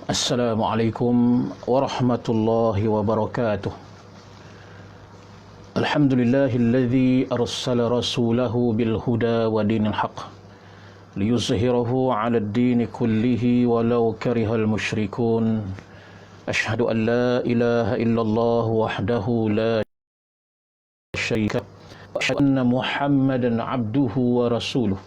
Assalamualaikum warahmatullahi wabarakatuh. Alhamdulillahilladzi arsala rasulahu bil huda wa dinil haqq liyuzhirahu 'ala ad-din kullihi walau karihal musyrikun. Asyhadu an la ilaha illallah wahdahu la syarika lahu wa asyhadu anna Muhammadan 'abduhu wa rasuluh.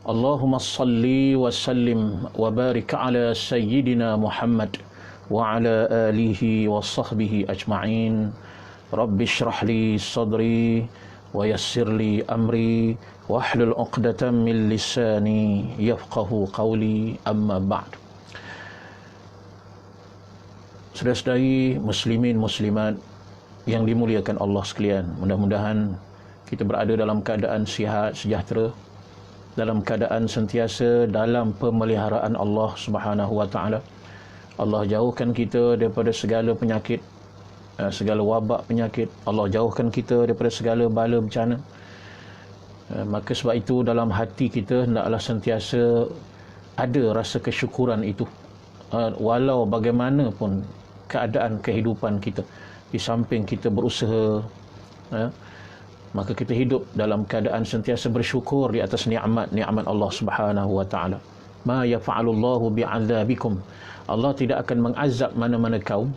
Allahumma salli wa sallim wa barik ala sayyidina Muhammad wa ala alihi wa sahbihi ajma'in. Rabbi shrah li sadri wa yassir li amri wa hlul 'uqdatam min lisani yafqahu qawli, amma ba'd. Saudara-saudari muslimin muslimat yang dimuliakan Allah sekalian, mudah-mudahan kita berada dalam keadaan sihat sejahtera, dalam keadaan sentiasa dalam pemeliharaan Allah Subhanahu wa taala. Allah jauhkan kita daripada segala penyakit, segala wabak penyakit. Allah jauhkan kita daripada segala bala bencana. Maka sebab itu dalam hati kita hendaklah sentiasa ada rasa kesyukuran itu, walau bagaimanapun keadaan kehidupan kita. Di samping kita berusaha, maka kita hidup dalam keadaan sentiasa bersyukur di atas nikmat Allah Subhanahu wa taala. Ma yaf'alullahu bi'adzabikum. Allah tidak akan mengazab mana-mana kaum.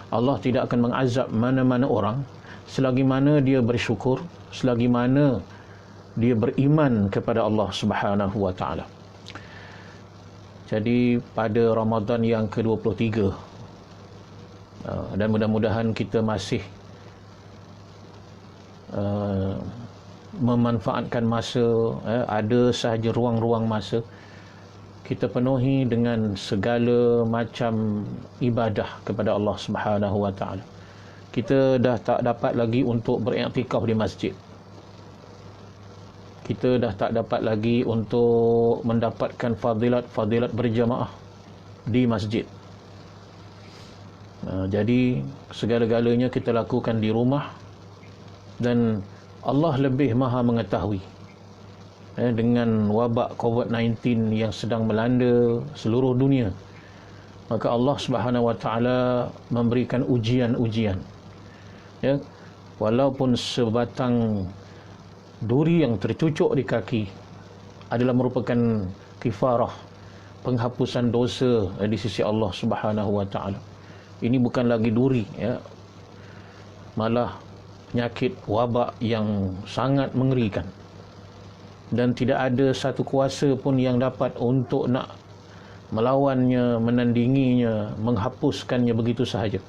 Allah tidak akan mengazab mana-mana orang selagi mana dia bersyukur, selagi mana dia beriman kepada Allah Subhanahu wa taala. Jadi pada Ramadan yang ke-23, dan mudah-mudahan kita masih memanfaatkan masa, ada sahaja ruang-ruang masa kita penuhi dengan segala macam ibadah kepada Allah Subhanahu wa taala. Kita dah tak dapat lagi untuk beriktikaf di masjid. Kita dah tak dapat lagi untuk mendapatkan fadilat berjamaah di masjid. Jadi segala-galanya kita lakukan di rumah, dan Allah lebih maha mengetahui dengan wabak COVID-19 yang sedang melanda seluruh dunia. Maka Allah Subhanahu wa taala memberikan ujian-ujian, walaupun sebatang duri yang tercucuk di kaki adalah merupakan kifarah, penghapusan dosa di sisi Allah Subhanahu wa taala. Ini bukan lagi duri, malah penyakit wabak yang sangat mengerikan, dan tidak ada satu kuasa pun yang dapat untuk nak melawannya, menandinginya, menghapuskannya begitu sahaja,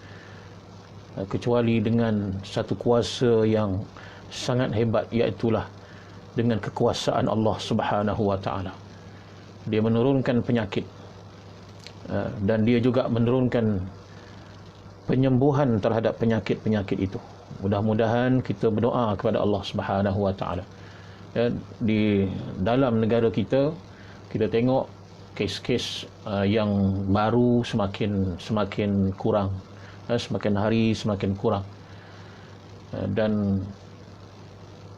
kecuali dengan satu kuasa yang sangat hebat, iaitulah dengan kekuasaan Allah Subhanahu wa taala. Dia menurunkan penyakit, dan dia juga menurunkan penyembuhan terhadap penyakit-penyakit itu. Mudah-mudahan kita berdoa kepada Allah Subhanahu wa taala. Di dalam negara kita, kita tengok kes-kes yang baru semakin kurang, semakin hari semakin kurang, dan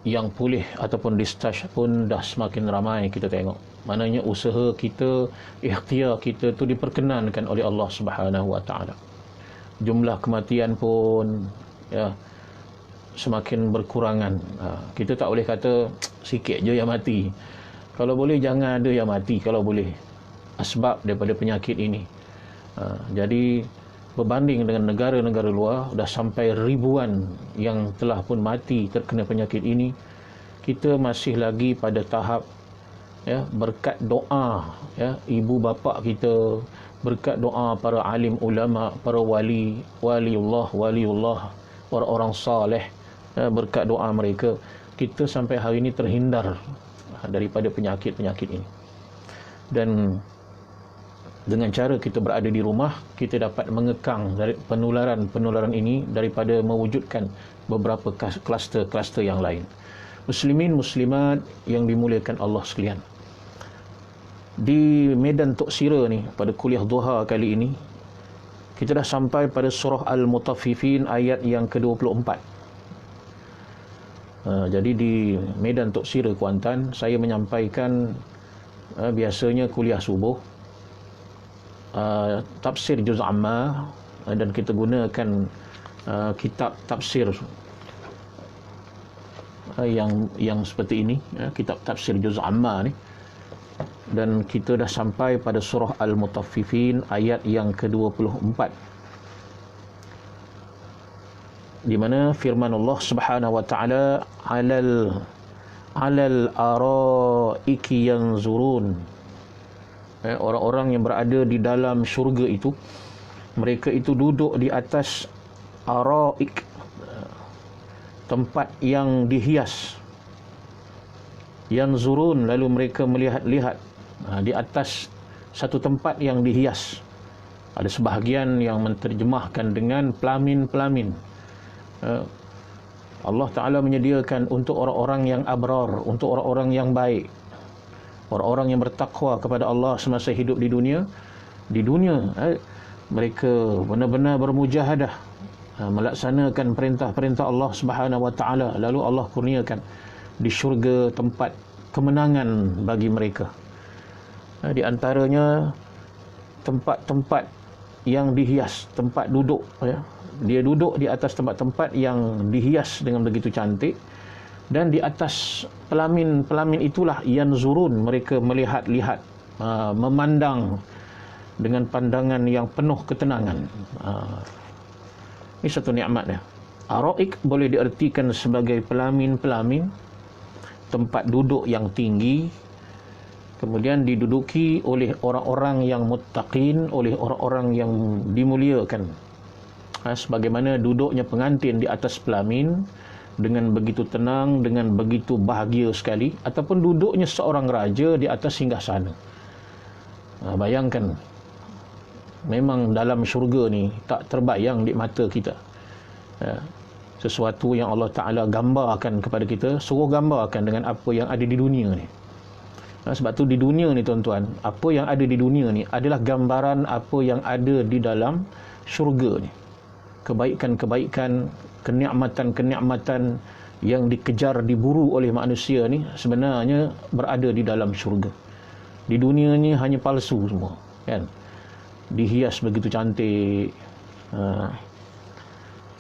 yang pulih ataupun discharge pun dah semakin ramai kita tengok. Maknanya usaha kita, ikhtiar kita tu diperkenankan oleh Allah Subhanahu wa taala. Jumlah kematian pun semakin berkurangan. Kita tak boleh kata sikit je yang mati. Kalau boleh jangan ada yang mati kalau boleh, asbab daripada penyakit ini. Jadi berbanding dengan negara-negara luar, dah sampai ribuan yang telah pun mati terkena penyakit ini. Kita masih lagi pada tahap berkat doa ibu bapa kita, berkat doa para alim ulama, para waliullah, orang-orang saleh, berkat doa mereka, kita sampai hari ini terhindar daripada penyakit-penyakit ini. Dan dengan cara kita berada di rumah, kita dapat mengekang dari penularan ini daripada mewujudkan beberapa kluster-kluster yang lain. Muslimin muslimat yang dimuliakan Allah sekalian, di medan Tok Sira ni, pada kuliah duha kali ini, kita dah sampai pada surah Al-Mutaffifin ayat yang ke-24. Jadi di medan Tok Sira Kuantan, saya menyampaikan biasanya kuliah subuh tafsir juz amma, dan kita gunakan kitab tafsir yang seperti ini, kitab tafsir juz amma ni, dan kita dah sampai pada surah Al-Mutaffifin ayat yang ke-24, di mana firman Allah Subhanahu wa taala, alal araiki yanzurun, orang-orang yang berada di dalam syurga itu, mereka itu duduk di atas araik, tempat yang dihias. Yanzurun, lalu mereka melihat-lihat di atas satu tempat yang dihias. Ada sebahagian yang menterjemahkan dengan pelamin-pelamin. Allah Ta'ala menyediakan untuk orang-orang yang abrar, untuk orang-orang yang baik, orang-orang yang bertakwa kepada Allah semasa hidup di dunia. Di dunia mereka benar-benar bermujahadah, melaksanakan perintah-perintah Allah Subhanahu wa taala, lalu Allah kurniakan di syurga tempat kemenangan bagi mereka. Di antaranya tempat-tempat yang dihias, tempat duduk, dia duduk di atas tempat-tempat yang dihias dengan begitu cantik, dan di atas pelamin-pelamin itulah yanzurun, mereka melihat-lihat, memandang dengan pandangan yang penuh ketenangan. Ini satu nikmat ya. Araik boleh diartikan sebagai pelamin-pelamin, tempat duduk yang tinggi, kemudian diduduki oleh orang-orang yang muttaqin, oleh orang-orang yang dimuliakan. Sebagaimana duduknya pengantin di atas pelamin dengan begitu tenang, dengan begitu bahagia sekali, ataupun duduknya seorang raja di atas singgasana. Bayangkan, memang dalam syurga ni tak terbayang di mata kita. Sesuatu yang Allah Ta'ala gambarkan kepada kita, suruh gambarkan dengan apa yang ada di dunia ni. Sebab tu di dunia ni tuan-tuan, apa yang ada di dunia ni adalah gambaran apa yang ada di dalam syurga ni. Kebaikan-kebaikan, kenikmatan-kenikmatan yang dikejar, diburu oleh manusia ni sebenarnya berada di dalam syurga. Di dunia ni hanya palsu semua, kan? Dihias begitu cantik.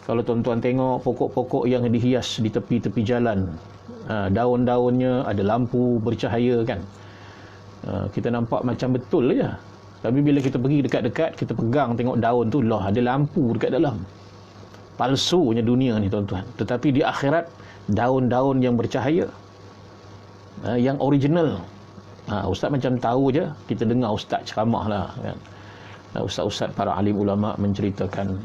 Kalau tuan-tuan tengok pokok-pokok yang dihias di tepi-tepi jalan, daun-daunnya ada lampu bercahaya, kan? Kita nampak macam betul je. Tapi bila kita pergi dekat-dekat, kita pegang tengok daun tu, lah ada lampu dekat dalam. Palsunya dunia ni tuan-tuan. Tetapi di akhirat, daun-daun yang bercahaya, yang original. Ustaz macam tahu je, kita dengar ustaz ceramah lah, kan? Ustaz-ustaz para alim ulama menceritakan,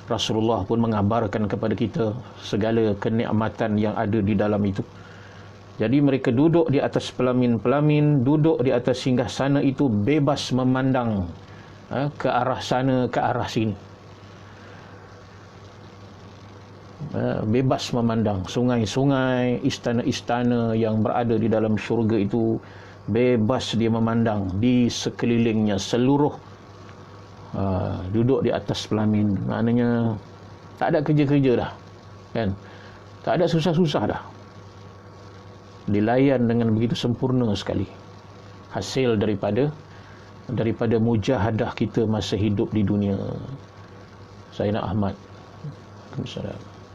Rasulullah pun mengabarkan kepada kita segala kenikmatan yang ada di dalam itu. Jadi mereka duduk di atas pelamin-pelamin, duduk di atas singgasana itu, bebas memandang ke arah sana, ke arah sini. Bebas memandang sungai-sungai, istana-istana yang berada di dalam syurga itu, bebas dia memandang di sekelilingnya, seluruh duduk di atas pelamin. Maknanya tak ada kerja-kerja dah, kan? Tak ada susah-susah dah. Dilayan dengan begitu sempurna sekali, hasil daripada mujahadah kita masa hidup di dunia. Sayyidina Ahmad,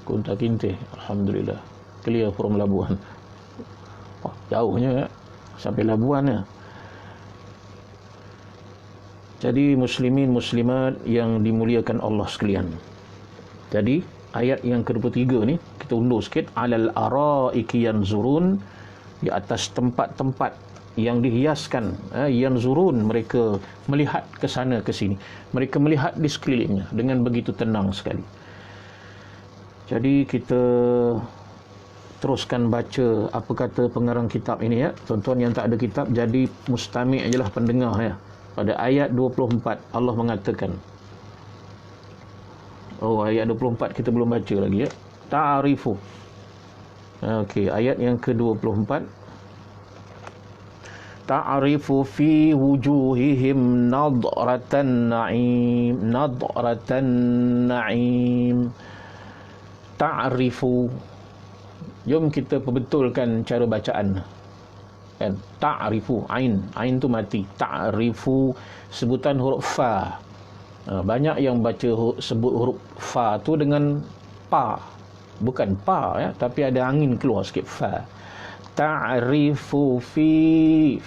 Kunta Kinte, alhamdulillah, clear from Labuan. Jauhnya sampai Labuan ya. Jadi muslimin muslimat yang dimuliakan Allah sekalian. Jadi ayat yang ke-23 ni kita undur sikit, alal araiki yanzurun, di atas tempat-tempat yang dihiaskan, yanzurun, mereka melihat ke sana ke sini, mereka melihat di sekelilingnya dengan begitu tenang sekali. Jadi kita teruskan baca apa kata pengarang kitab ini ya. Tuan-tuan yang tak ada kitab, jadi mustami' ajalah pendengar ya. Pada ayat 24 Allah mengatakan, ayat 24 kita belum baca lagi ya. Ta'arifu. Okey, ayat yang ke-24. Ta'arifu fi wujuhihim nadratan na'im, nadratan na'im. Ta'arifu. Jom kita perbetulkan cara bacaan. kan. Ta'rifu, ain tu mati. Ta'rifu sebutan huruf fa. Banyak yang baca sebut huruf fa tu dengan pa, bukan pa ya, tapi ada angin keluar sikit, fa. Ta'rifu fi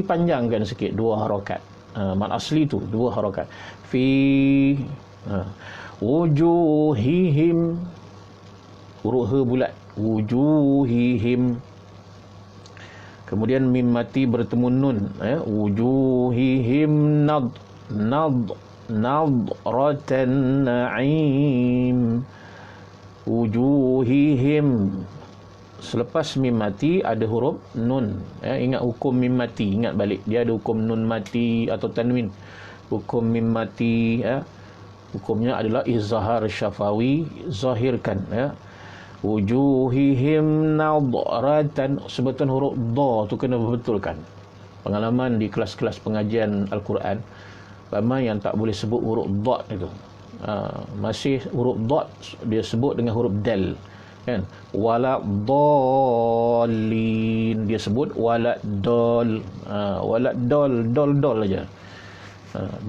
panjangkan sikit, 2 harakat. Mad asli tu 2 harakat. Fi wujuhihim, huruf he bulat, wujuhihim. Kemudian mim mati bertemu nun ya, wujuhihim nadratan na'im. Wujuhihim, selepas mim mati ada huruf nun ya. Ingat hukum mim mati, ingat balik, dia ada hukum nun mati atau tanwin. Hukum mim mati ya, hukumnya adalah izhar syafawi, zahirkan ya. Wujuhihim nadratan, sebutan huruf dha tu kena betulkan. Pengalaman di kelas-kelas pengajian Al-Quran, ramai yang tak boleh sebut huruf dha itu. Masih huruf dha dia sebut dengan huruf dal kan. Wala dallin dia sebut wala dal. Wala dal aja.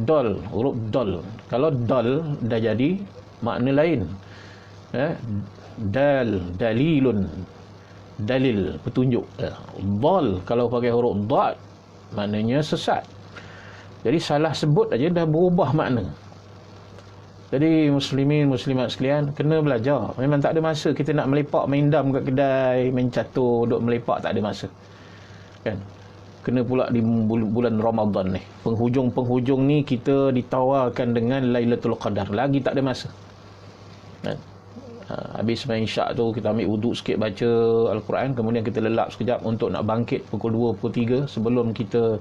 Dal, huruf dal. Kalau dal dah jadi makna lain. Dalilun, dalil, petunjuk. Dal kalau pakai huruf dha maknanya sesat. Jadi salah sebut aja dah berubah makna. Jadi muslimin muslimat sekalian, kena belajar. Memang tak ada masa kita nak melepak main dam kat kedai, main catur, duk melepak, tak ada masa. Kan? Kena pula di bulan Ramadan ni. Penghujung ni kita ditawarkan dengan Lailatul Qadar. Lagi tak ada masa. Kan? Habis main syak tu, kita ambil wuduk sikit baca Al-Quran, kemudian kita lelap sekejap untuk nak bangkit pukul 2, pukul 3 sebelum kita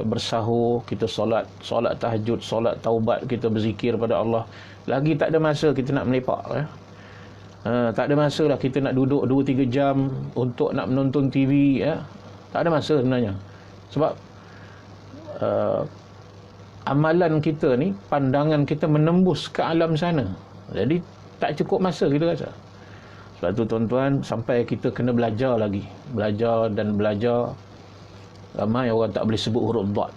bersahur, kita solat tahajud, solat taubat, kita berzikir pada Allah. Lagi tak ada masa kita nak melepak ya. Tak ada masa lah kita nak duduk 2-3 jam untuk nak menonton TV ya. Tak ada masa sebenarnya. Sebab amalan kita ni, pandangan kita menembus ke alam sana. Jadi tak cukup masa kita rasa. Sebab tu tuan-tuan, sampai kita kena belajar lagi. Belajar dan belajar. Ramai orang tak boleh sebut huruf dha.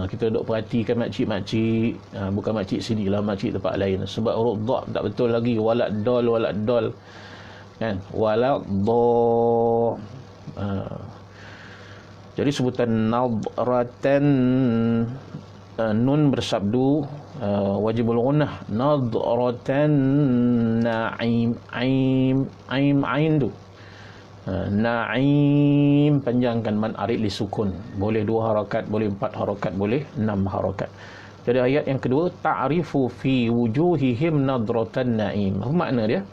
Kita duk perhatikan makcik-makcik, bukan makcik sini lah, makcik tempat lain. Sebab huruf dha tak betul lagi. Walad dal kan, walad dha. Jadi sebutan nadratan, nun bersabdu wajibul gunnah, nadratan na'im, ain tu na'im, panjangkan mad arid li sukun, boleh 2 harakat, boleh 4 harakat, boleh 6 harakat. Jadi ayat yang kedua, ta'rifu fi wujuhihim nadratan na'im. Apa makna dia?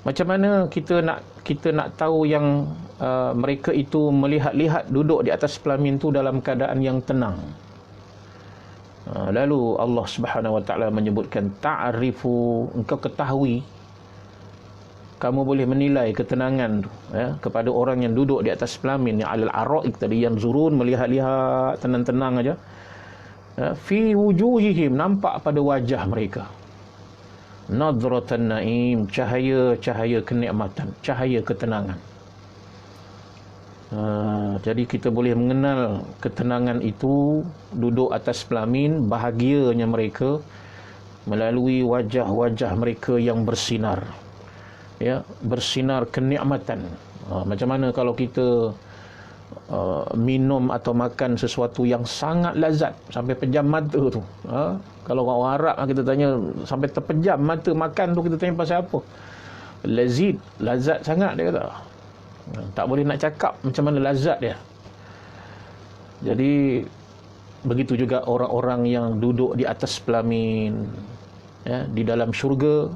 Macam mana kita nak tahu yang mereka itu melihat-lihat duduk di atas pelamin tu dalam keadaan yang tenang. Lalu Allah Subhanahu Wa Taala menyebutkan ta'rifu, engkau ketahui, kamu boleh menilai ketenangan ya, kepada orang yang duduk di atas pelamin yang alal araik tadi, yang zurun, melihat-lihat tenang-tenang aja ya, fi wujuhihim, nampak pada wajah mereka, nadratan na'im, cahaya kenikmatan, cahaya ketenangan. Jadi kita boleh mengenal ketenangan itu, duduk atas pelamin, bahagianya mereka melalui wajah-wajah mereka yang bersinar ya, bersinar kenikmatan. Macam mana kalau kita minum atau makan sesuatu yang sangat lazat sampai pejam mata tu. Kalau orang Arab kita tanya sampai terpejam mata makan tu, kita tanya pasal apa? Lazat sangat dia kata. Tak boleh nak cakap macam mana lazat dia. Jadi begitu juga orang-orang yang duduk di atas pelamin ya, di dalam syurga,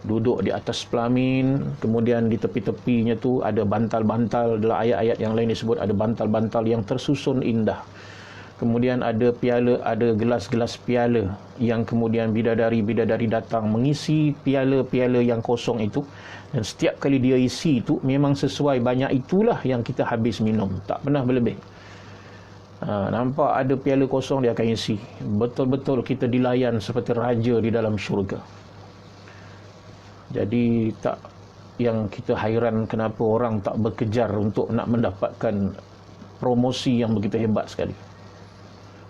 duduk di atas pelamin, kemudian di tepi-tepinya tu ada bantal-bantal. Dalam ayat-ayat yang lain disebut ada bantal-bantal yang tersusun indah. Kemudian ada piala, ada gelas-gelas piala yang kemudian bidadari-bidadari datang mengisi piala-piala yang kosong itu. Dan setiap kali dia isi itu memang sesuai, banyak itulah yang kita habis minum, tak pernah berlebih. Nampak ada piala kosong, dia akan isi. Betul-betul kita dilayan seperti raja di dalam syurga. Jadi tak yang kita hairan kenapa orang tak berkejar untuk nak mendapatkan promosi yang begitu hebat sekali.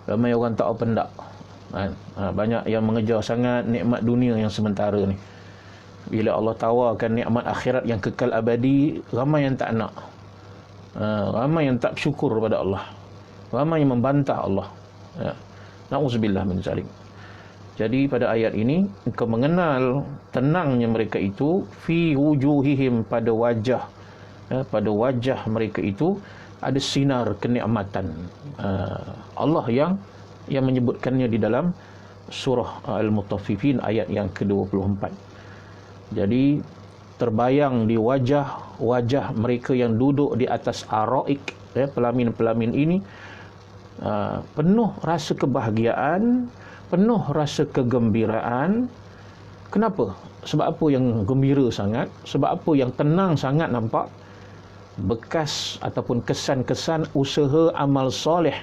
Ramai orang tak open dak. Banyak yang mengejar sangat nikmat dunia yang sementara ni. Bila Allah tawarkan nikmat akhirat yang kekal abadi, ramai yang tak nak. Ramai yang tak bersyukur kepada Allah. Ramai yang membantah Allah. Na'udzubillah min zalik. Jadi pada ayat ini engkau mengenal tenangnya mereka itu fi wujuhihim, pada wajah mereka itu ada sinar kenikmatan. Allah yang menyebutkannya di dalam surah Al-Mutaffifin ayat yang ke-24. Jadi terbayang di wajah mereka yang duduk di atas araik, pelamin-pelamin ini, penuh rasa kebahagiaan, penuh rasa kegembiraan. Kenapa? Sebab apa yang gembira sangat? Sebab apa yang tenang sangat? Nampak bekas ataupun kesan-kesan usaha amal soleh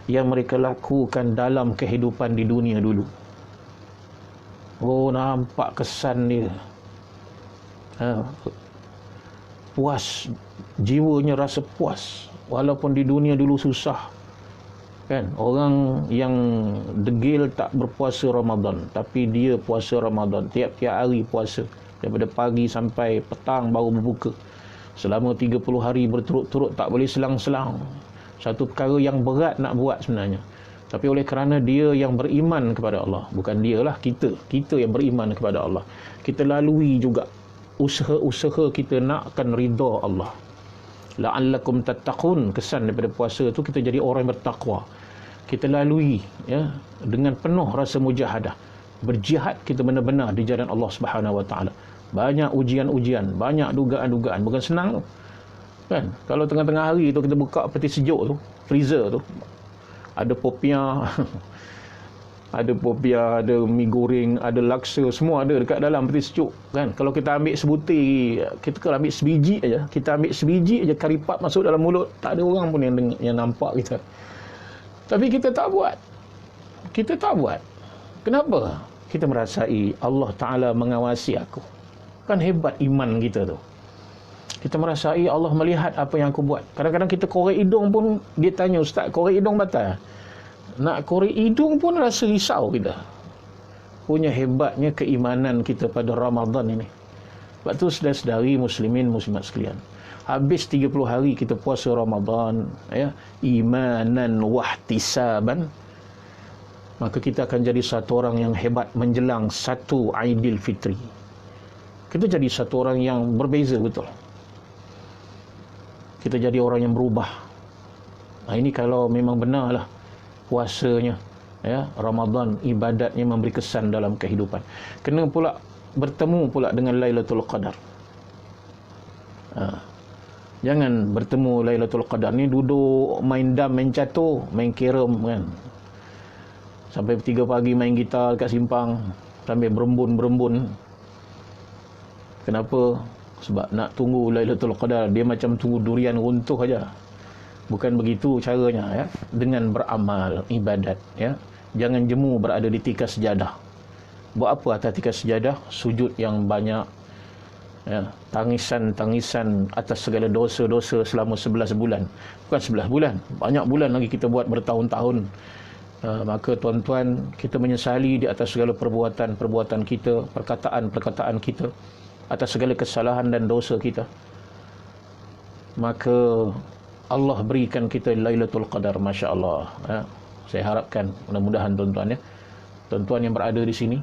yang mereka lakukan dalam kehidupan di dunia dulu. Oh, nampak kesan dia. Puas, jiwanya rasa puas walaupun di dunia dulu susah. Kan, orang yang degil tak berpuasa Ramadan, tapi dia puasa Ramadan, tiap-tiap hari puasa, daripada pagi sampai petang baru berbuka, selama 30 hari berturut-turut, tak boleh selang-selang. Satu perkara yang berat nak buat sebenarnya, tapi oleh kerana dia yang beriman kepada Allah, bukan dia lah, kita yang beriman kepada Allah, kita lalui juga usaha-usaha kita nakkan ridha Allah. La'allakum tattaqun, kesan daripada puasa tu kita jadi orang yang bertakwa. Kita lalui dengan penuh rasa mujahadah, berjihad kita benar-benar di jalan Allah Subhanahu Wa Taala. Banyak ujian-ujian, banyak dugaan-dugaan, bukan senang tu. Kan, kalau tengah-tengah hari tu kita buka peti sejuk tu, freezer tu, ada popiah ada popiah, ada mi goreng, ada laksa, semua ada dekat dalam peti sejuk. Kan, kalau kita ambil sebutir, kita kalau ambil sebiji aja, kita ambil sebiji aja kari pap masuk dalam mulut, tak ada orang pun yang nampak kita. Tapi kita tak buat. Kita tak buat. Kenapa? Kita merasai Allah Ta'ala mengawasi aku. Kan hebat iman kita tu. Kita merasai Allah melihat apa yang aku buat. Kadang-kadang kita korek hidung pun, dia tanya, Ustaz, korek hidung batal? Nak korek hidung pun rasa risau kita. Punya hebatnya keimanan kita pada Ramadan ini. Sebab tu saudara-saudari muslimin muslimat sekalian, habis 30 hari kita puasa Ramadan, imanan wahtisaban, maka kita akan jadi satu orang yang hebat menjelang satu Aidil Fitri. Kita jadi satu orang yang berbeza betul. Kita jadi orang yang berubah. Ini kalau memang benarlah puasanya, Ramadan, ibadatnya memberi kesan dalam kehidupan. Kena pula bertemu pula dengan Lailatul Qadar. Jangan bertemu Lailatul Qadar ni duduk main dam, main catur, main carom kan. Sampai 3 pagi main gitar dekat simpang sampai berembun. Kenapa? Sebab nak tunggu Lailatul Qadar, dia macam tunggu durian runtuh aja. Bukan begitu caranya, dengan beramal ibadat, Jangan jemu berada di tikas sejadah. Buat apa atas tikas sejadah? Sujud yang banyak, tangisan atas segala dosa-dosa selama 11 bulan. Bukan 11 bulan, banyak bulan lagi kita buat, bertahun-tahun. Maka tuan-tuan, kita menyesali di atas segala perbuatan kita, perkataan kita, atas segala kesalahan dan dosa kita. Maka Allah berikan kita Lailatul Qadar, Masya Allah. Saya harapkan mudah-mudahan tuan-tuan, tuan-tuan yang berada di sini,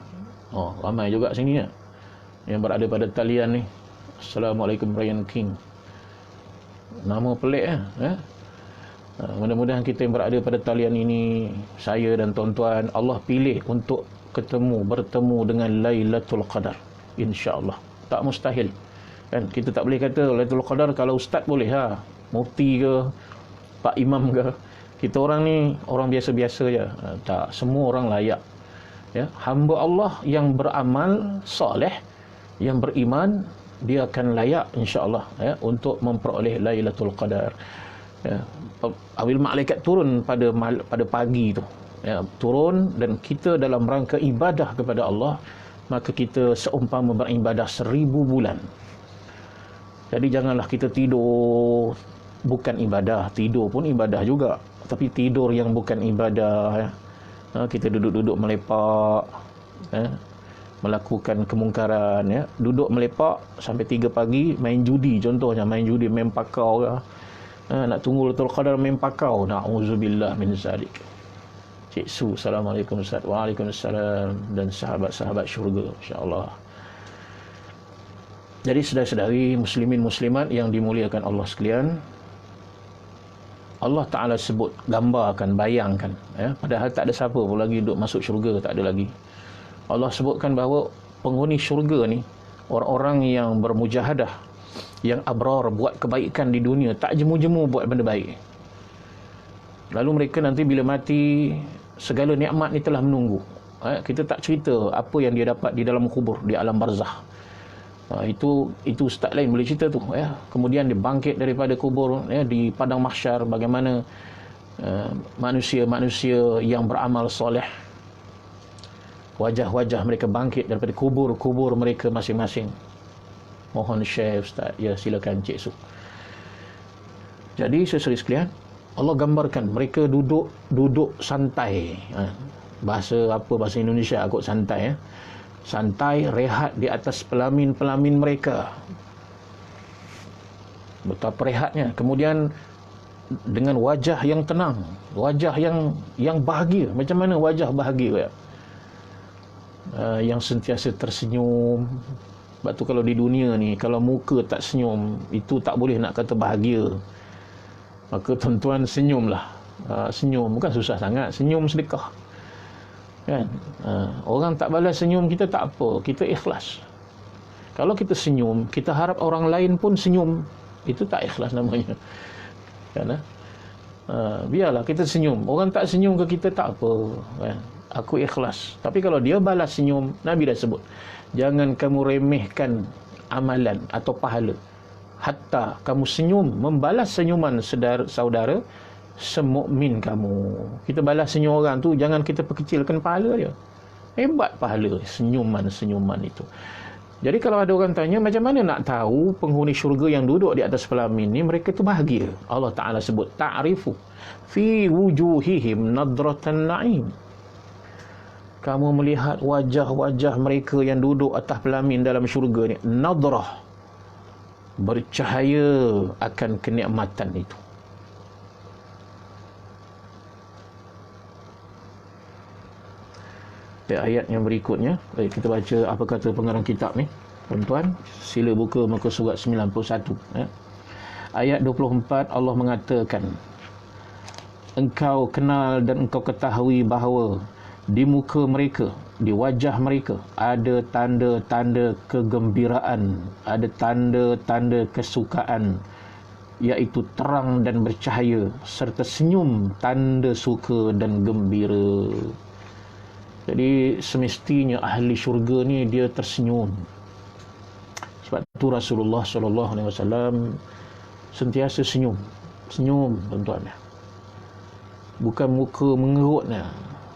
ramai juga sini yang berada pada talian ni. Assalamualaikum Ryan King, nama pelik mudah-mudahan kita yang berada pada talian ini, saya dan tuan-tuan, Allah pilih untuk bertemu dengan Lailatul Qadar, insya-Allah. Tak mustahil kan. Kita tak boleh kata Lailatul Qadar kalau ustaz boleh, mufti ke, pak imam ke. Kita orang ni orang biasa-biasa je. Tak, semua orang layak. Hamba Allah yang beramal soleh, yang beriman, dia akan layak insya-Allah untuk memperoleh Lailatul Qadar. Apabila malaikat turun pada pagi tu, turun, dan kita dalam rangka ibadah kepada Allah, maka kita seumpama beribadah 1000 bulan. Jadi janganlah kita tidur bukan ibadah. Tidur pun ibadah juga, tapi tidur yang bukan ibadah, ya. Kita duduk-duduk melepak, ya, melakukan kemungkaran, ya. Duduk melepak sampai 3 pagi main judi, contohnya main judi, main pakau, ya. Nak tunggu Lailatul Qadar main pakau, na'udzubillah min zalik. Cik Su, Assalamualaikum Ustaz. Waalaikumsalam. Dan sahabat-sahabat syurga, insya-Allah. Jadi saudara-saudari muslimin muslimat yang dimuliakan Allah sekalian, Allah Ta'ala sebut, gambarkan, bayangkan, ya. Padahal tak ada siapa pun lagi duduk masuk syurga, tak ada lagi. Allah sebutkan bahawa penghuni syurga ni orang-orang yang bermujahadah, yang abrar, buat kebaikan di dunia, tak jemu-jemu buat benda baik. Lalu mereka nanti bila mati, segala nikmat ni telah menunggu. Kita tak cerita apa yang dia dapat di dalam kubur, di alam barzakh. Itu ustaz lain boleh cerita tu, ya. Kemudian dia bangkit daripada kubur, ya, di padang mahsyar, bagaimana manusia-manusia yang beramal soleh, wajah-wajah mereka bangkit daripada kubur-kubur mereka masing-masing. Mohon Syekh Ustaz, ya, silakan Cik Su. Jadi saudara sekalian, Allah gambarkan mereka duduk santai. Bahasa Indonesia kot santai, ya. Santai, rehat di atas pelamin-pelamin mereka. Betapa rehatnya. Kemudian dengan wajah yang tenang, wajah yang bahagia. Macam mana wajah bahagia, ya? Yang sentiasa tersenyum. Sebab tu kalau di dunia ni, kalau muka tak senyum, itu tak boleh nak kata bahagia. Maka tuan-tuan senyumlah. Senyum bukan susah sangat, senyum sedekah, kan? Orang tak balas senyum kita, tak apa, kita ikhlas. Kalau kita senyum, kita harap orang lain pun senyum, itu tak ikhlas namanya, kan? Biarlah kita senyum, orang tak senyum ke kita, tak apa, kan? Aku ikhlas. Tapi kalau dia balas senyum, Nabi dah sebut, jangan kamu remehkan amalan atau pahala hatta kamu senyum, membalas senyuman saudara semukmin kamu. Kita balas senyum orang tu, jangan kita perkecilkan pahala dia. Hebat pahala senyuman itu. Jadi kalau ada orang tanya, macam mana nak tahu penghuni syurga yang duduk di atas pelamin ni mereka tu bahagia? Allah Ta'ala sebut, ta'rifu fi wujuhihim nadratan na'im. Kamu melihat wajah-wajah mereka yang duduk atas pelamin dalam syurga ni, nadrah, bercahaya akan kenikmatan itu. Ayat yang berikutnya, kita baca apa kata pengarang kitab ni, tuan-tuan. Sila buka muka surat 91, ya. Ayat 24, Allah mengatakan, engkau kenal dan engkau ketahui bahawa di muka mereka, di wajah mereka ada tanda-tanda kegembiraan, ada tanda-tanda kesukaan, iaitu terang dan bercahaya, serta senyum, tanda suka dan gembira. Jadi semestinya ahli syurga ni dia tersenyum. Sebab tu Rasulullah SAW sentiasa senyum, tuan-tuan. Bukan muka mengerutnya,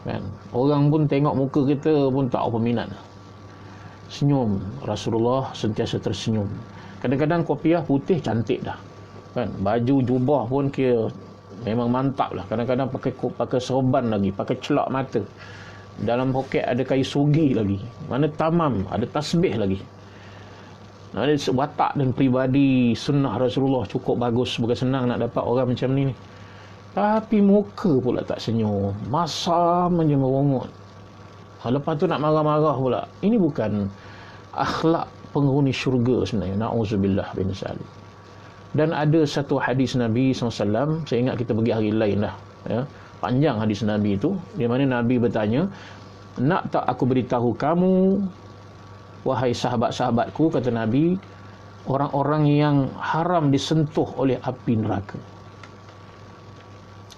kan? Orang pun tengok muka kita pun tak apa minat. Senyum. Rasulullah sentiasa tersenyum. Kadang-kadang kopiah putih cantik dah, kan? Baju jubah pun kira memang mantap lah. Kadang-kadang pakai sorban lagi, pakai celak mata. Dalam poket ada kayu sugi lagi, mana tamam, ada tasbih lagi. Ada watak dan peribadi sunnah Rasulullah cukup bagus. Bukan senang nak dapat orang macam ni. Tapi muka pula tak senyum, masam je merungut. Lepas tu nak marah-marah pula. Ini bukan akhlak penghuni syurga sebenarnya. Na'udzubillah bin zalik. Dan ada satu hadis Nabi SAW, saya ingat kita pergi hari lain dah, ya. Panjang hadis Nabi itu, di mana Nabi bertanya, nak tak aku beritahu kamu, wahai sahabat-sahabatku, kata Nabi, orang-orang yang haram disentuh oleh api neraka.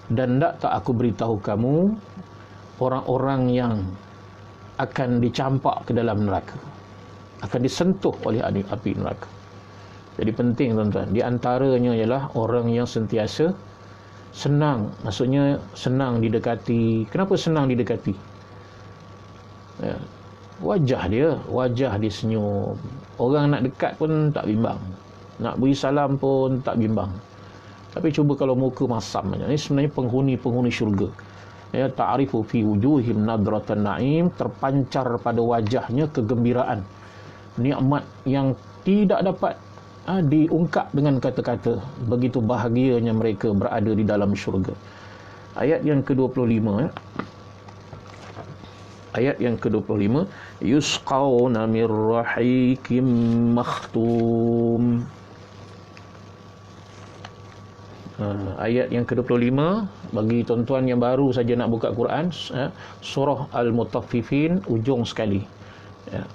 Dan nak tak aku beritahu kamu, orang-orang yang akan dicampak ke dalam neraka, akan disentuh oleh api neraka. Jadi penting, tuan-tuan. Di antaranya ialah orang yang sentiasa senang, maksudnya senang didekati. Kenapa senang didekati? Ya, wajah dia senyum. Orang nak dekat pun tak bimbang, nak beri salam pun tak bimbang. Tapi cuba kalau muka masam aja. Ini sebenarnya penghuni syurga. Ya, ta'rifu fi wujuhim nadratan na'im, terpancar pada wajahnya kegembiraan. Nikmat yang tidak dapat diungkap dengan kata-kata. Begitu bahagianya mereka berada di dalam syurga. Ayat yang ke-25 ya. Ayat yang ke-25, yusqawna mir rahikim makhtum. Ayat yang ke-25, bagi tuan-tuan yang baru saja nak buka Quran, surah Al-Mutaffifin, ujung sekali.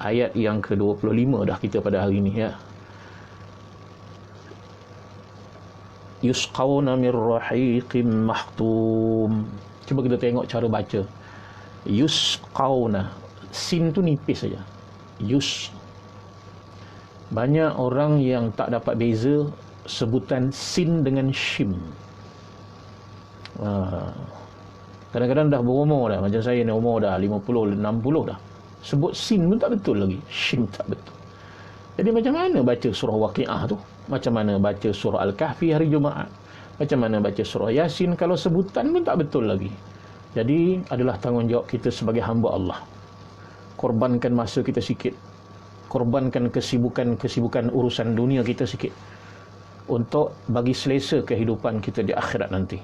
Ayat yang ke-25 dah kita pada hari ini ya. Yusqawna mir rahikim makhtum. Cuba kita tengok cara baca. Yusqawna, sin tu nipis saja. Banyak orang yang tak dapat beza sebutan sin dengan shim. Kadang-kadang dah berumur dah, macam saya ni umur dah 50, 60 dah, sebut sin pun tak betul lagi, shim tak betul. Jadi macam mana baca surah Waqiah tu? Macam mana baca surah Al-Kahfi hari Jumaat? Macam mana baca surah Yasin kalau sebutan pun tak betul lagi? Jadi adalah tanggungjawab kita sebagai hamba Allah. Korbankan masa kita sikit, korbankan kesibukan urusan dunia kita sikit, untuk bagi selesa kehidupan kita di akhirat nanti.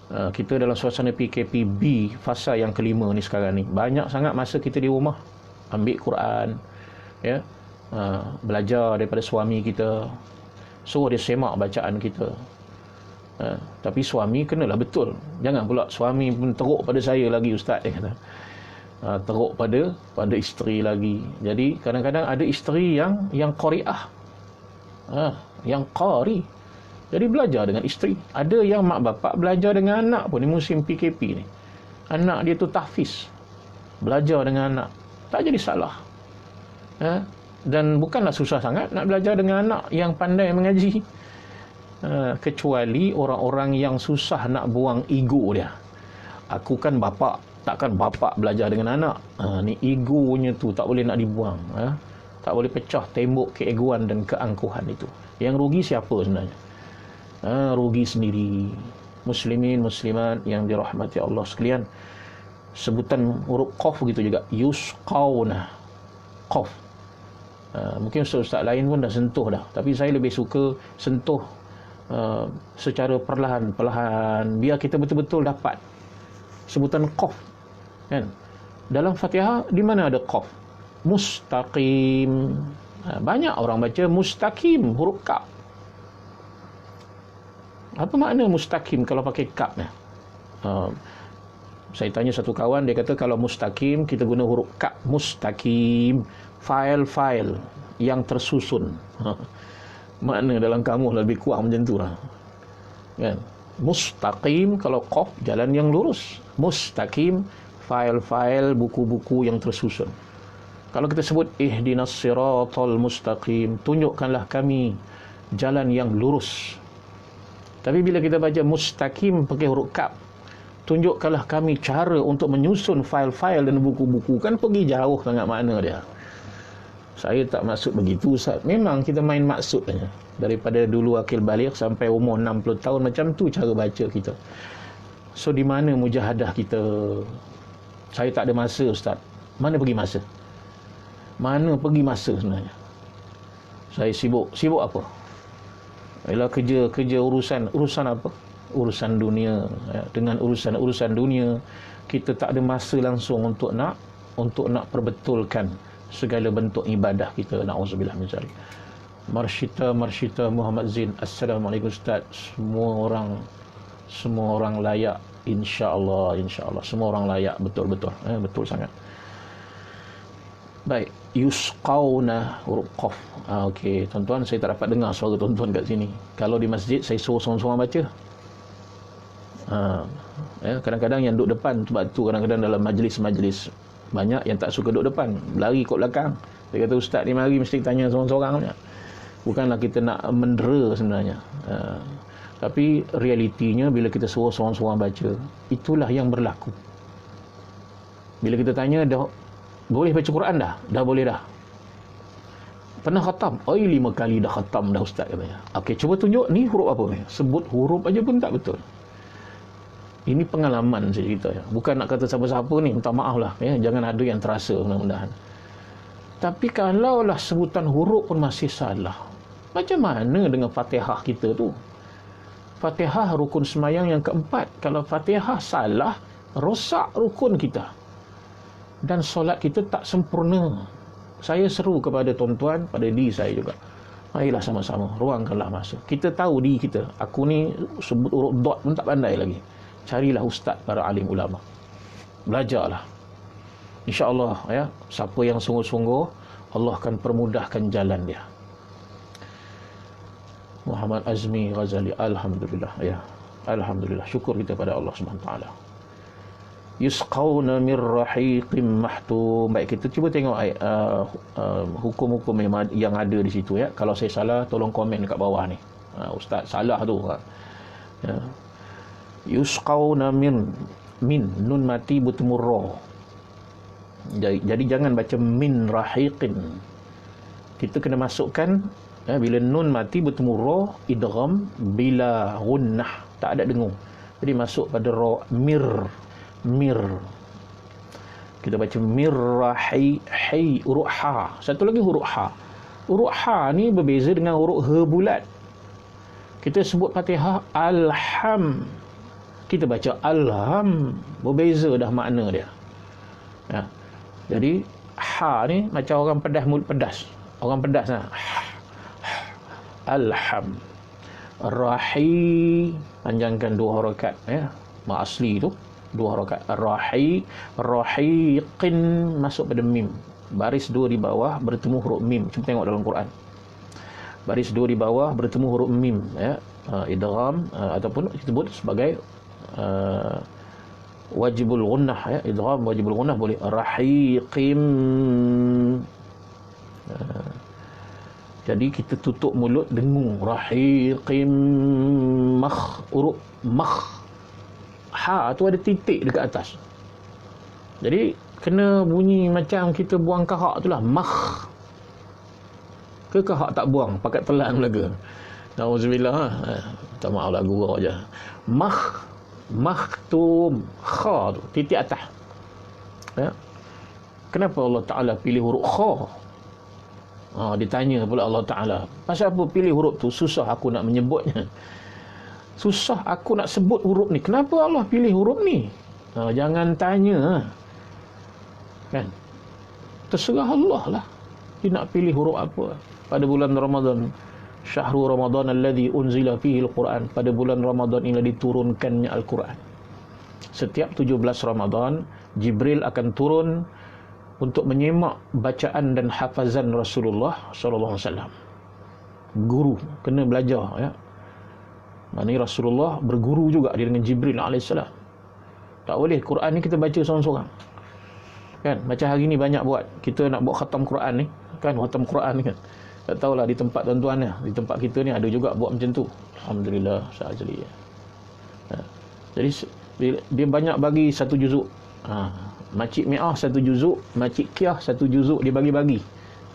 Kita dalam suasana PKPB fasa yang kelima ni sekarang ni, banyak sangat masa kita di rumah, ambil Quran ya, belajar daripada suami kita, suruh dia semak bacaan kita. Tapi suami kenalah betul, jangan pula suami pun teruk pada saya lagi ustaz, dia kata teruk pada isteri lagi. Jadi kadang-kadang ada isteri yang qari'ah, yang qari, jadi belajar dengan isteri. Ada yang mak bapak belajar dengan anak pun, ni musim PKP ni, anak dia tu tahfiz, belajar dengan anak, tak jadi salah. Dan bukanlah susah sangat nak belajar dengan anak yang pandai mengaji, kecuali orang-orang yang susah nak buang ego dia. Aku kan bapak, takkan bapak belajar dengan anak. Ni egonya tu tak boleh nak dibuang. Tak boleh pecah tembok keegoan dan keangkuhan itu. Yang rugi siapa sebenarnya? Rugi sendiri. Muslimin, muslimat yang dirahmati Allah sekalian. Sebutan huruf qaf gitu juga. Yusqawna. Qaf. Mungkin ustaz-ustaz lain pun dah sentuh dah. Tapi saya lebih suka sentuh secara perlahan-perlahan, biar kita betul-betul dapat sebutan qaf. Kan? Dalam Fatihah di mana ada qaf? Mustaqim. Banyak orang baca mustaqim, huruf kaf. Apa makna mustaqim kalau pakai kaf ni? Saya tanya satu kawan, dia kata kalau mustaqim kita guna huruf kaf, mustaqim, file-file yang tersusun. Makna dalam kamus lebih kurang macam tu lah. Kan? Mustaqim kalau qaf, jalan yang lurus. Mustaqim, file-file, buku-buku yang tersusun. Kalau kita sebut ihdinas siratal mustaqim, tunjukkanlah kami jalan yang lurus. Tapi bila kita baca mustaqim pakai huruf kaf, tunjukkanlah kami cara untuk menyusun file-file dan buku-buku, kan pergi jauh sangat makna dia. Saya tak maksud begitu Ustaz. Memang kita main maksud saja. Daripada dulu akil baligh sampai umur 60 tahun, macam tu cara baca kita. So di mana mujahadah kita? Saya tak ada masa Ustaz. Mana pergi masa? Mana pergi masa sebenarnya? Saya sibuk apa? Ialah kerja urusan apa? Urusan dunia. Dengan urusan dunia, kita tak ada masa langsung untuk nak perbetulkan segala bentuk ibadah kita. Na'udzubillah min zalik. Marsyita Muhammad Zain. Assalamualaikum Ustaz. Semua orang layak, insya-Allah semua orang layak, betul betul sangat. Baik, yusqawna huruf qaf. Okey, tuan-tuan, saya tak dapat dengar suara tuan-tuan kat sini. Kalau di masjid saya suruh seorang-seorang baca. Kadang-kadang yang duduk depan, sebab tu kadang-kadang dalam majlis-majlis banyak yang tak suka duduk depan, lari kot belakang. Dia kata ustaz ni mari mesti tanya seorang-seorang. Bukanlah kita nak mendera sebenarnya, tapi realitinya bila kita suruh seorang-seorang baca, itulah yang berlaku. Bila kita tanya dah boleh baca Quran dah boleh dah. Pernah khatam? Oh, 5 kali dah khatam dah ustaz katanya. Okey, cuba tunjuk ni huruf apa ni? Sebut huruf aja pun tak betul. Ini pengalaman saya cerita ya. Bukan nak kata siapa-siapa ni, minta maaf lah ya. Jangan ada yang terasa mudah-mudahan. Tapi kalaulah sebutan huruf pun masih salah, macam mana dengan Fatihah kita tu? Fatihah rukun semayang yang keempat. Kalau Fatihah salah, rosak rukun kita. Dan solat kita tak sempurna. Saya seru kepada tuan-tuan, pada diri saya juga. Marilah sama-sama, ruangkanlah masa. Kita tahu diri kita. Aku ni sebut huruf dot pun tak pandai lagi. Carilah ustaz para alim ulama. Belajarlah. InsyaAllah ya, siapa yang sungguh-sungguh, Allah akan permudahkan jalan dia. Muhammad Azmi Ghazali, alhamdulillah ya. Alhamdulillah, syukur kita pada Allah Subhanahu wa taala. Yusqawna min rahiqim mahtum. Baik, kita cuba tengok hukum-hukum yang ada di situ ya. Kalau saya salah, tolong komen dekat bawah ni. Ustaz salah tu. Ya. Yusqawna min nun mati bertemu ra. Jadi jangan baca min rahiqin. Kita kena masukkan ya, bila nun mati bertemu ra, idgham bila gunnah, tak ada dengung. Jadi masuk pada ra, mir. Kita baca mirrahi, hai, huruf ha. Satu lagi huruf ha. Huruf ha ni berbeza dengan huruf ha bulat. Kita sebut Fatihah alham, kita baca alham, berbeza dah makna dia ya. Jadi ha ni macam orang pedas, mulut pedas. Orang pedas lah. Alham. Rahi, panjangkan 2 harakat ya. Mak asli tu 2 harakat. Rahiqin, masuk pada mim. Baris 2 di bawah bertemu huruf mim. Cuba tengok dalam Quran. Baris 2 di bawah bertemu huruf mim ya. Idgham ataupun disebut sebagai wajibul gunnah ya. Idgham wajibul gunnah boleh. Rahiqim. Jadi kita tutup mulut, dengung. Rahiqim huruf ha tu ada titik dekat atas. Jadi kena bunyi macam kita buang kahak tu lah. Ke kahak tak buang, pakai telan belaga. Nauzubillah. Tak maaf lah, gurau je. Makhtum, kha tu titik atas ya. Kenapa Allah Ta'ala pilih huruf kha? Ditanya pula Allah Ta'ala, pasal apa pilih huruf tu? Susah aku nak menyebutnya, susah aku nak sebut huruf ni. Kenapa Allah pilih huruf ni? Jangan tanya kan, terserah Allah lah dia nak pilih huruf apa. Pada bulan Ramadan, Syahrul Ramadan alladhi unzila fihi al-Quran, pada bulan Ramadan inilah diturunkannya Al-Quran. Setiap 17 Ramadan Jibril akan turun untuk menyemak bacaan dan hafazan Rasulullah sallallahu alaihi wasallam. Guru kena belajar ya. Maknanya Rasulullah berguru juga dia dengan Jibril alaihissalam. Tak boleh Quran ni kita baca seorang-seorang. Kan macam hari ni banyak buat, kita nak buat khatam Quran ni, kan khatam Quran ni kan. Tak tahulah di tempat tuan-tuan ni, di tempat kita ni ada juga buat macam tu. Alhamdulillah sajli. Jadi dia banyak bagi 1 juzuk. Makcik Mi'ah 1 juzuk, Makcik Kiah 1 juzuk, dia bagi-bagi.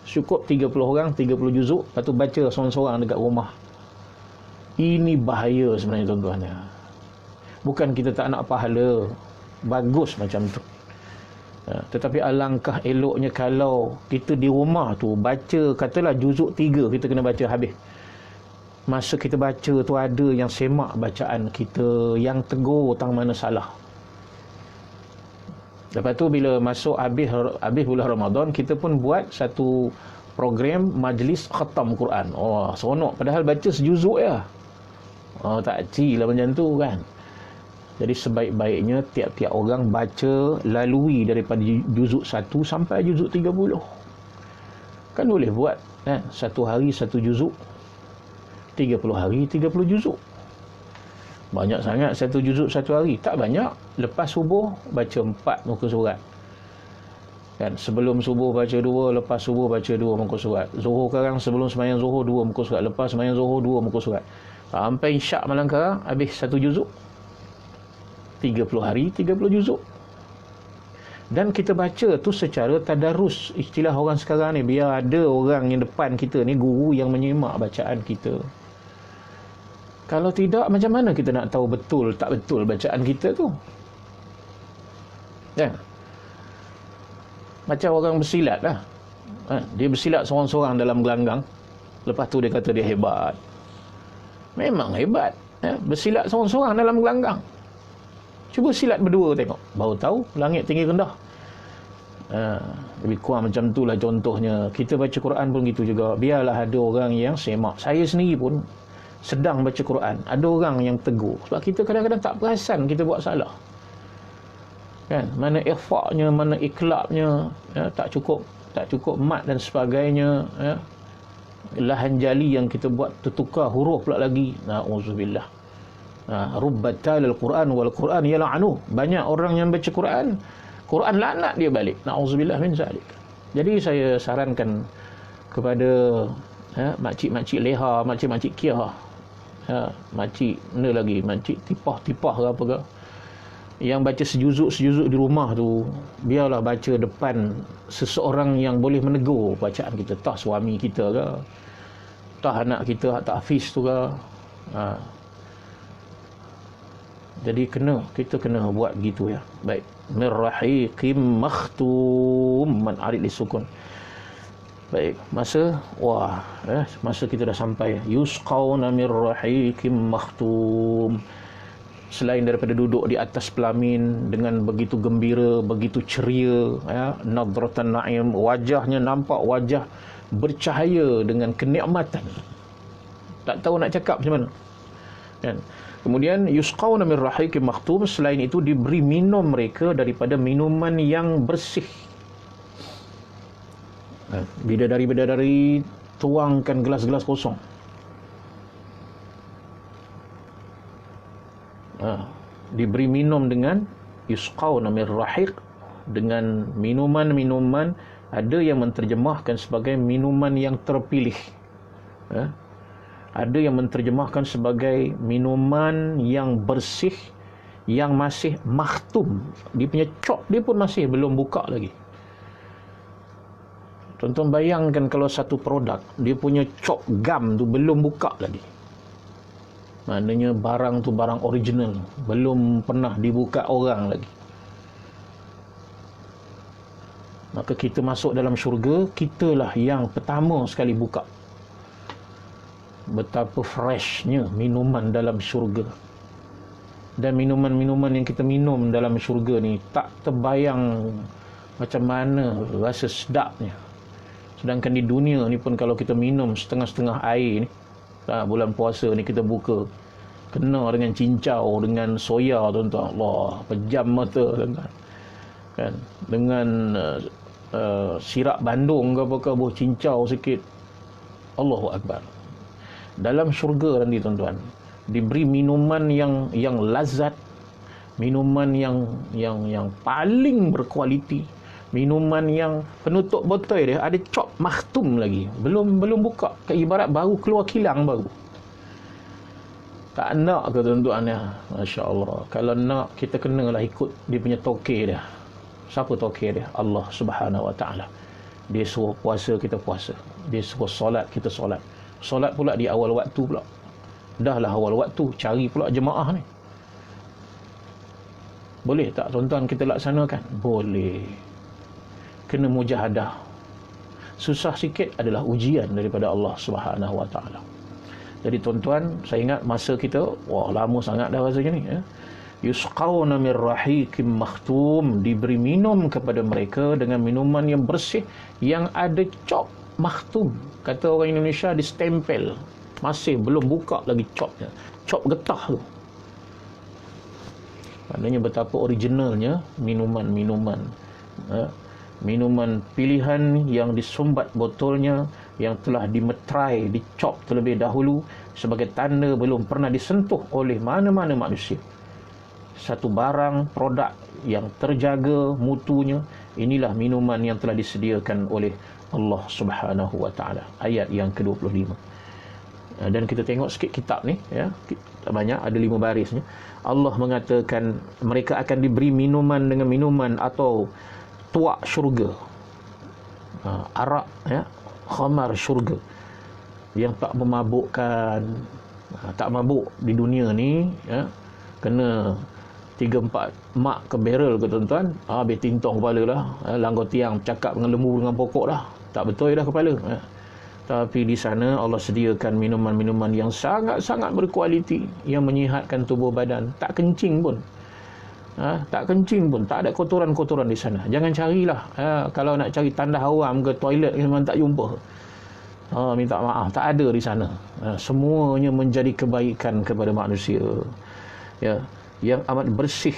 Cukup 30 orang, 30 juzuk, lepas tu baca seorang-seorang dekat rumah. Ini bahaya sebenarnya tuan-tuan. Bukan kita tak nak pahala, bagus macam tu. Tetapi alangkah eloknya kalau kita di rumah tu baca, katalah juzuk 3 kita kena baca habis. Masa kita baca tu ada yang semak bacaan kita, yang tegur tang mana salah. Lepas tu bila masuk habis bulan Ramadan, kita pun buat satu program majlis khatam Quran. Seronok, padahal baca sejuzuk je. Tak cilah macam tu kan. Jadi sebaik-baiknya tiap-tiap orang baca lalui daripada juzuk 1 sampai juzuk 30. Kan boleh buat kan, 1 hari 1 juzuk, 30 hari 30 juzuk. Banyak sangat 1 juzuk 1 hari? Tak banyak. Lepas subuh baca 4 muka surat. Kan sebelum subuh baca 2, lepas subuh baca 2 muka surat. Zuhur sekarang sebelum sembahyang zuhur 2 muka surat, lepas sembahyang zuhur 2 muka surat. Sampai isyak malam sekarang habis 1 juzuk. 30 hari 30 juzuk. Dan kita baca tu secara tadarus. Istilah orang sekarang ni, biar ada orang yang depan kita ni, guru yang menyimak bacaan kita. Kalau tidak, macam mana kita nak tahu betul tak betul bacaan kita tu? Ya. Macam orang bersilat lah. Dia bersilat seorang-seorang dalam gelanggang. Lepas tu dia kata dia hebat. Memang hebat. Bersilat seorang-seorang dalam gelanggang. Cuba silat berdua tengok. Baru tahu langit tinggi rendah. Lebih kurang macam itulah contohnya. Kita baca Quran pun gitu juga. Biarlah ada orang yang semak. Saya sendiri pun sedang baca Quran, ada orang yang tegur. Sebab kita kadang-kadang tak perasan kita buat salah. Kan? Mana ikhfa'nya, mana iklabnya, tak cukup mat dan sebagainya. Lahan jali yang kita buat tertukar huruf pula lagi. Na'udzubillah. Rubbatal al-Quran wal Quran yal'anu. Banyak orang yang baca Quran, Quran laknat dia balik. Na'udzubillah min zalik. Jadi saya sarankan kepada makcik-makcik leha, makcik-makcik kiah, makcik mana lagi, makcik tipah-tipah ke apa ke, yang baca sejuzuk-sejuzuk di rumah tu, biarlah baca depan seseorang yang boleh menegur bacaan kita. Tah suami kita ke, tah anak kita tak hafiz tu ke. Jadi kita kena buat gitu ya. Baik. Mirrahiqim makhtum man arid lisukun. Baik, masa kita dah sampai. Yusqawna min rahiqim makhtum. Selain daripada duduk di atas pelamin dengan begitu gembira, begitu ceria, nadratan na'im, wajahnya nampak wajah bercahaya dengan kenikmatan. Tak tahu nak cakap macam mana. Kan? Kemudian yusqawna min rahiqim makhtum, selain itu diberi minum mereka daripada minuman yang bersih. Bidadari-bidadari tuangkan gelas-gelas kosong. Diberi minum dengan yusqawna min rahiq, dengan minuman-minuman. Ada yang menterjemahkan sebagai minuman yang terpilih. Ada yang menterjemahkan sebagai minuman yang bersih, yang masih makhtum. Dia punya cop dia pun masih belum buka lagi. Tuan-tuan bayangkan kalau satu produk, dia punya cop gam tu belum buka lagi. Maknanya barang tu barang original, belum pernah dibuka orang lagi. Maka kita masuk dalam syurga, kitalah yang pertama sekali buka. Betapa freshnya minuman dalam syurga. Dan minuman-minuman yang kita minum dalam syurga ni tak terbayang macam mana rasa sedapnya. Sedangkan di dunia ni pun kalau kita minum setengah-setengah air ni, bulan puasa ni kita buka, kena dengan cincau, dengan soya, tuan-tuan. Allah, pejam mata, tuan-tuan. Kan? Dengan sirap bandung ke apa-apa, buah cincau sikit. Allahu Akbar. Dalam syurga nanti, tuan-tuan, diberi minuman yang lazat, minuman yang paling berkualiti, minuman yang penutup botol dia ada cop makhtum lagi, belum buka, ibarat baru keluar kilang baru. Tak nak ke tuan-tuan ya? Masya Allah. Kalau nak, kita kenalah ikut dia punya tokeh dia. Siapa tokeh dia? Allah Subhanahu Wa Taala. Dia suruh puasa, kita puasa. Dia suruh solat, kita solat. Solat pula di awal waktu pula. Dahlah awal waktu, cari pula jemaah ni. Boleh tak tuan-tuan kita laksanakan? Boleh. Kena mujahadah. Susah sikit adalah ujian daripada Allah Subhanahu Wa Taala. Jadi tuan-tuan, saya ingat masa kita, lama sangat dah rasanya ni. Yusqawna min rahiqim makhtum, diberi minum kepada mereka dengan minuman yang bersih, yang ada cop makhtum. Kata orang Indonesia, distempel. Masih belum buka lagi copnya. Cop getah tu. Maknanya betapa originalnya minuman-minuman. Minuman pilihan yang disumbat botolnya, yang telah dimetrai, dicop terlebih dahulu sebagai tanda belum pernah disentuh oleh mana-mana manusia. Satu barang, produk yang terjaga mutunya. Inilah minuman yang telah disediakan oleh Allah Subhanahu Wa Taala. Ayat yang ke-25. Dan kita tengok sikit kitab ni, ya, tak banyak, ada 5 barisnya. Allah mengatakan mereka akan diberi minuman dengan minuman atau tuak syurga. Arak, ya, khamar syurga yang tak memabukkan. Tak mabuk di dunia ni, ya, kena 3-4 mak ke barrel ke tuan-tuan, habis tintong kepala lah, langgar tiang cakap dengan lembu dengan pokok dah, tak betul dah kepala. Tapi di sana Allah sediakan minuman-minuman yang sangat-sangat berkualiti, yang menyihatkan tubuh badan. Tak kencing pun, tak kencing pun, tak ada kotoran-kotoran di sana. Jangan carilah, kalau nak cari tandas awam ke toilet memang tak jumpa. Minta maaf, tak ada di sana. Semuanya menjadi kebaikan kepada manusia, ya, yang amat bersih,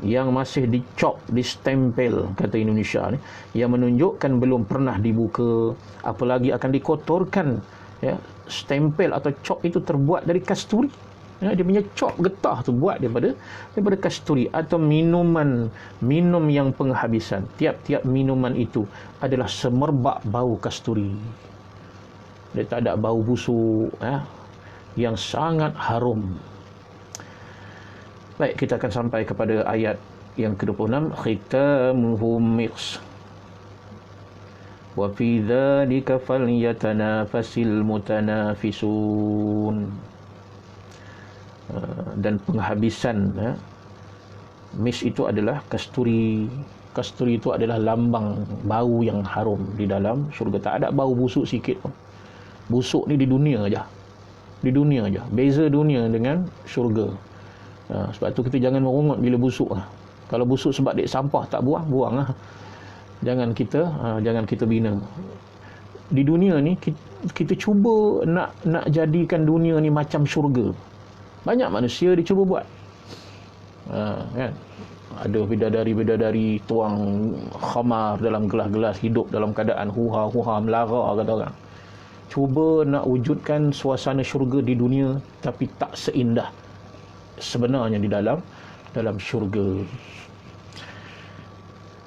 yang masih dicop, distempel, kata Indonesia ni, yang menunjukkan belum pernah dibuka, apalagi akan dikotorkan. Ya, stempel atau cop itu terbuat dari kasturi. Ya, dia punya cop getah tu buat daripada kasturi. Atau minum yang penghabisan, tiap-tiap minuman itu adalah semerbak bau kasturi. Dia tak ada bau busuk, yang sangat harum. Baik, kita akan sampai kepada ayat yang ke-26, khitamuhum misk wa fi dzalika falyatanafasil mutanafisun. Dan penghabisan, mis itu adalah kasturi. Kasturi itu adalah lambang bau yang harum di dalam syurga. Tak ada bau busuk sikit pun. Busuk ni di dunia aja. Di dunia aja. Beza dunia dengan syurga. Sebab tu kita jangan merungut bila busuk. Kalau busuk sebab dek sampah tak buang lah. Jangan kita bina. Di dunia ni kita cuba nak jadikan dunia ni macam syurga. Banyak manusia dia cuba buat. Kan? Ada bidadari tuang khamar dalam gelas-gelas, hidup dalam keadaan huha melara, kata orang. Cuba nak wujudkan suasana syurga di dunia, tapi tak seindah sebenarnya di dalam syurga.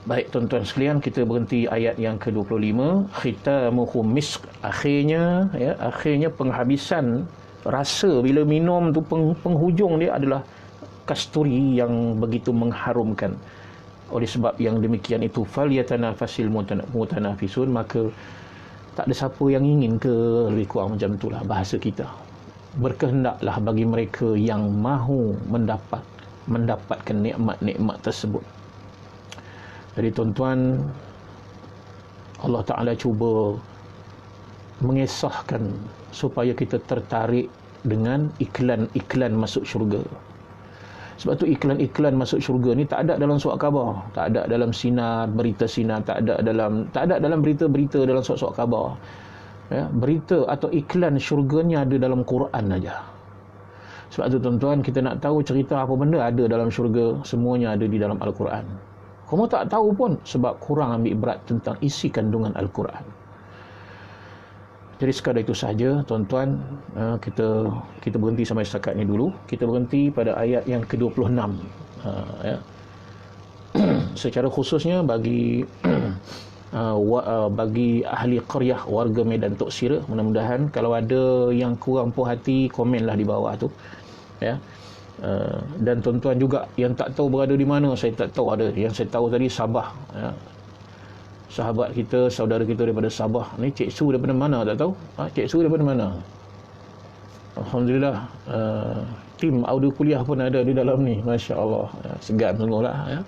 Baik tuan-tuan sekalian, kita berhenti ayat yang ke-25, khitamuhum misk. Akhirnya penghabisan rasa bila minum tu, penghujung dia adalah kasturi yang begitu mengharumkan. Oleh sebab yang demikian itu, falyatanafasil mutanafisun, maka tak ada siapa yang ingin ke, lebih kurang macam itulah bahasa kita. Berkehendaklah bagi mereka yang mahu mendapatkan nikmat-nikmat tersebut. Jadi tuan-tuan, Allah Ta'ala cuba mengesahkan supaya kita tertarik dengan iklan-iklan masuk syurga. Sebab tu iklan-iklan masuk syurga ni tak ada dalam surat khabar, tak ada dalam berita sinar, tak ada dalam berita-berita dalam surat-surat khabar. Ya, berita atau iklan syurganya ada dalam Quran aja. Sebab tu tuan-tuan, kita nak tahu cerita apa benda ada dalam syurga, semuanya ada di dalam Al-Quran. Kamu tak tahu pun sebab kurang ambil berat tentang isi kandungan Al-Quran. Jadi sekadar itu sahaja tuan-tuan, kita berhenti sampai setakat ini dulu. Kita berhenti pada ayat yang ke-26. Ya. Secara khususnya bagi ahli qaryah, warga Medan Tok Sirah, mudah-mudahan kalau ada yang kurang puas hati, komenlah di bawah tu. Ya. Dan tuan-tuan juga yang tak tahu berada di mana, saya tak tahu ada. Yang saya tahu tadi Sabah, ya. Sahabat kita, saudara kita daripada Sabah ni, Cik Su daripada mana tak tahu. Cik Su daripada mana? Alhamdulillah, tim audio kuliah pun ada di dalam ni, Masya Allah. Segan sungguhlah, ya.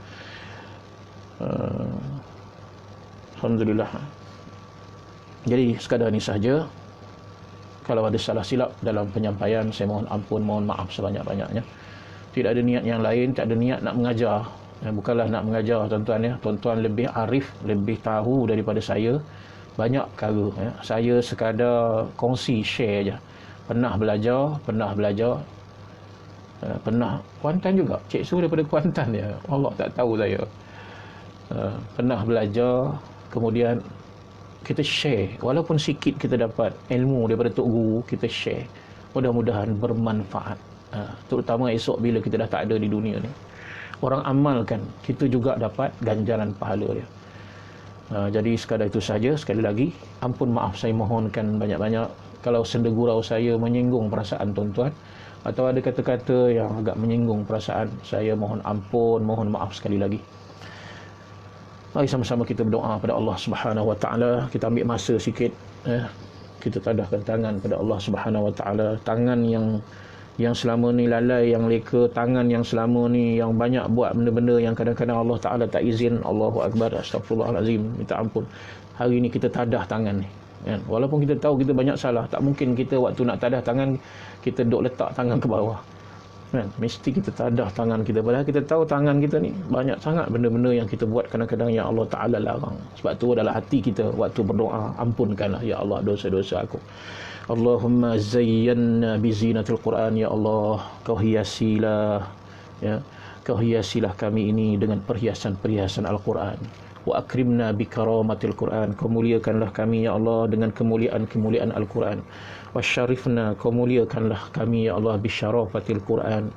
Alhamdulillah. Jadi sekadar ini sahaja. Kalau ada salah silap dalam penyampaian, saya mohon ampun, mohon maaf sebanyak-banyaknya. Tidak ada niat yang lain, tak ada niat nak mengajar. Bukanlah nak mengajar tuan-tuan, ya. Tuan-tuan lebih arif, lebih tahu daripada saya banyak perkara, ya. Saya sekadar kongsi, share je. Pernah belajar, pernah Kuantan juga. Cik Su daripada Kuantan, ya. Allah tak tahu saya. Pernah belajar, kemudian kita share, walaupun sikit kita dapat ilmu daripada Tok Guru, kita share. Mudah-mudahan bermanfaat, terutama esok bila kita dah tak ada di dunia ni. Orang amalkan, kita juga dapat ganjaran pahala dia. Jadi sekadar itu saja. Sekali lagi, ampun maaf saya mohonkan banyak-banyak kalau senda gurau saya menyinggung perasaan tuan-tuan, atau ada kata-kata yang agak menyinggung perasaan saya, mohon ampun, mohon maaf sekali lagi. Mari sama-sama kita berdoa pada Allah Subhanahu Wa Taala. Kita ambil masa sikit, kita tadahkan tangan pada Allah Subhanahu Wa Taala. Tangan yang selama ni lalai, yang leka, tangan yang selama ni yang banyak buat benda-benda yang kadang-kadang Allah Taala tak izin. Allahu Akbar, astagfirullahalazim, minta ampun. Hari ni kita tadah tangan ni. Kan? Walaupun kita tahu kita banyak salah, tak mungkin kita waktu nak tadah tangan kita duk letak tangan ke bawah. Kan? Mesti kita tadah tangan kita. Padahal kita tahu tangan kita ni banyak sangat benda-benda yang kita buat kadang-kadang yang Allah Ta'ala larang. Sebab tu dalam hati kita waktu berdoa, ampunkanlah ya Allah dosa-dosa aku. Allahumma zayyanna bizinatul Quran, ya Allah, kau hiasilah, ya, kau hiasilah kami ini dengan perhiasan-perhiasan Al-Quran. Wa akrimna bi karamatil Quran, kau muliakanlah kami ya Allah dengan kemuliaan-kemuliaan Al-Quran. Wa syarifna, kau muliakanlah kami ya Allah bi syarafatil Quran.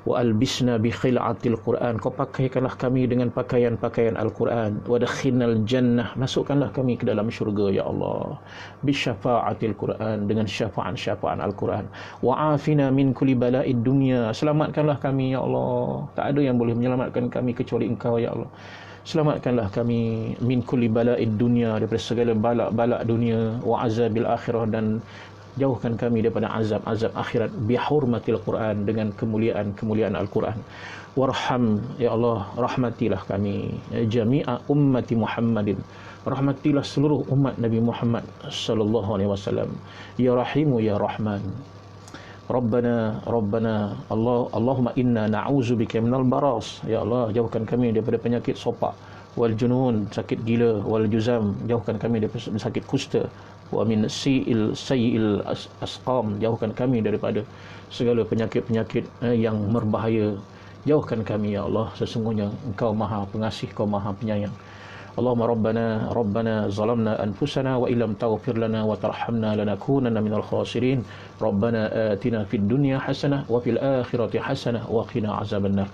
Wa albisna bi khil'atil Quran, kau pakaikanlah kami dengan pakaian-pakaian Al-Quran. Wa dakhinal jannah, masukkanlah kami ke dalam syurga ya Allah bi syafa'atil Quran, dengan syafa'an Al-Quran. Wa afina min kulli bala'id dunya, selamatkanlah kami ya Allah, tak ada yang boleh menyelamatkan kami kecuali Engkau ya Allah. Selamatkanlah kami min kulli bala'id dunya, daripada segala balak-balak dunia, wa azabil akhirah, dan jauhkan kami daripada azab-azab akhirat, bihurmatil Quran, dengan kemuliaan Al-Quran. Warham ya Allah, rahmatilah kami jami'a ummati Muhammadin, rahmatilah seluruh umat Nabi Muhammad sallallahu alaihi wasallam. Ya Rahimu ya Rahman. Rabbana Allahumma inna na'udzubika minal baras, ya Allah, jauhkan kami daripada penyakit sopak, wal junun, sakit gila, wal juzam, jauhkan kami daripada sakit kusta, wa min sayyi'il asqam, jauhkan kami daripada segala penyakit-penyakit yang berbahaya. Jauhkan kami ya Allah, sesungguhnya Engkau Maha Pengasih, Kau Maha Penyayang. Allahumma rabbana zalamna anfusana wa illam taghfir lana wa tarhamna lanakunanna minal khasirin. Rabbana atina fid dunya hasanah wa fil akhirati hasanah wa qina azabannar.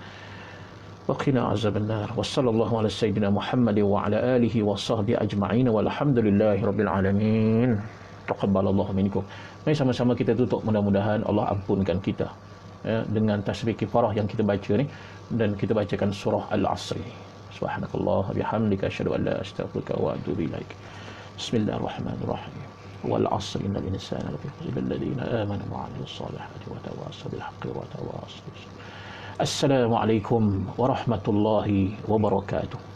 Wa sallallahu ala sayyidina Muhammad wa ala alihi wa sahbihi ajma'in walhamdulillahi rabbil alamin. Taqabbalallahu minkum. Mari sama-sama kita tutup, mudah-mudahan Allah ampunkan kita dengan tasbih kifarah yang kita baca ni, dan kita bacakan surah Al-Asri. Subhanakallah bihamdika asyhadu an la astaghfiruka wa atubu ilaik. Bismillahirrahmanirrahim. Wal 'asri innal insana lafi khusr illa alladziina aamanu wa 'amilus salihati wa tawassaw bil haqqi wa tawassaw bis sabr. Assalamualaikum warahmatullahi wabarakatuh.